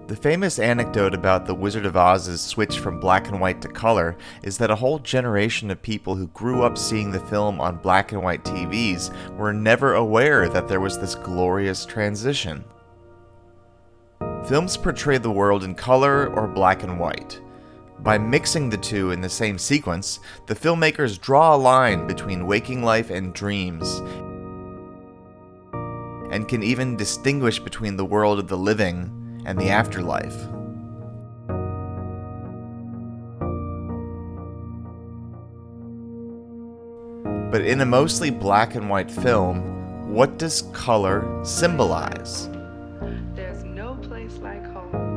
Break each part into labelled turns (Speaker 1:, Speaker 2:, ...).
Speaker 1: The famous anecdote about The Wizard of Oz's switch from black and white to color is that a whole generation of people who grew up seeing the film on black and white TVs were never aware that there was this glorious transition. Films portray the world in color or black and white. By mixing the two in the same sequence, the filmmakers draw a line between waking life and dreams, and can even distinguish between the world of the living and the afterlife. But in a mostly black and white film, what does color symbolize?
Speaker 2: There's no place like home.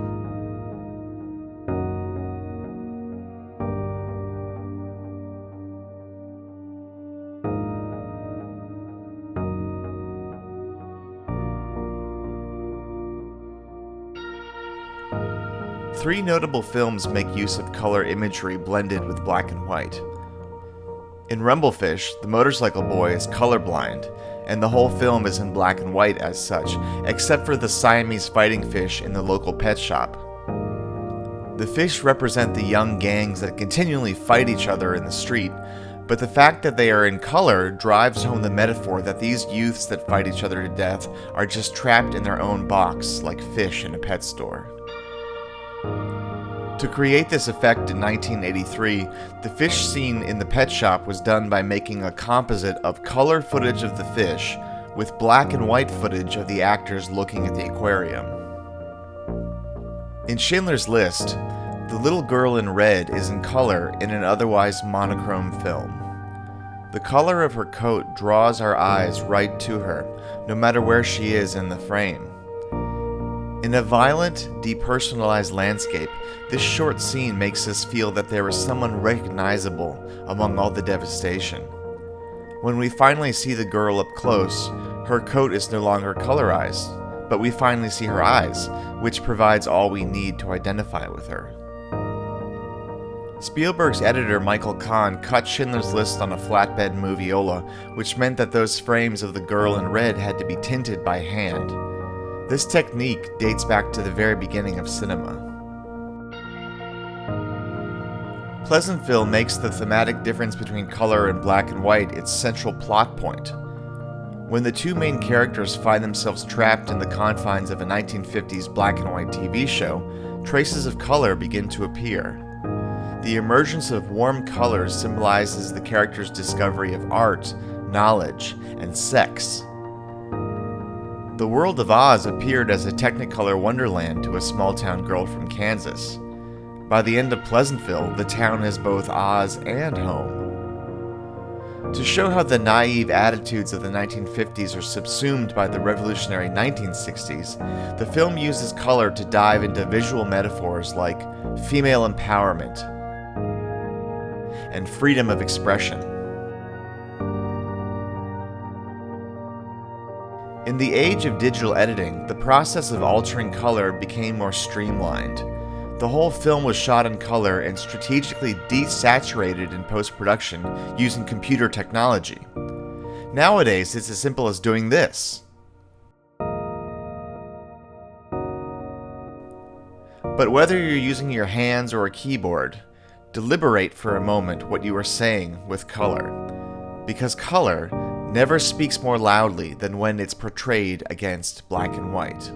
Speaker 1: Three notable films make use of color imagery blended with black and white. In Rumblefish, the motorcycle boy is colorblind, and the whole film is in black and white as such, except for the Siamese fighting fish in the local pet shop. The fish represent the young gangs that continually fight each other in the street, but the fact that they are in color drives home the metaphor that these youths that fight each other to death are just trapped in their own box, like fish in a pet store. To create this effect in 1983, the fish scene in the pet shop was done by making a composite of color footage of the fish with black and white footage of the actors looking at the aquarium. In Schindler's List, the little girl in red is in color in an otherwise monochrome film. The color of her coat draws our eyes right to her, no matter where she is in the frame. In a violent, depersonalized landscape, this short scene makes us feel that there is someone recognizable among all the devastation. When we finally see the girl up close, her coat is no longer colorized, but we finally see her eyes, which provides all we need to identify with her. Spielberg's editor Michael Kahn cut Schindler's List on a flatbed moviola, which meant that those frames of the girl in red had to be tinted by hand. This technique dates back to the very beginning of cinema. Pleasantville makes the thematic difference between color and black and white its central plot point. When the two main characters find themselves trapped in the confines of a 1950s black and white TV show, traces of color begin to appear. The emergence of warm colors symbolizes the characters' discovery of art, knowledge, and sex. The world of Oz appeared as a Technicolor wonderland to a small-town girl from Kansas. By the end of Pleasantville, the town is both Oz and home. To show how the naive attitudes of the 1950s are subsumed by the revolutionary 1960s, the film uses color to dive into visual metaphors like female empowerment and freedom of expression. In the age of digital editing, the process of altering color became more streamlined. The whole film was shot in color and strategically desaturated in post-production using computer technology. Nowadays, it's as simple as doing this. But whether you're using your hands or a keyboard, deliberate for a moment what you are saying with color. Because color never speaks more loudly than when it's portrayed against black and white.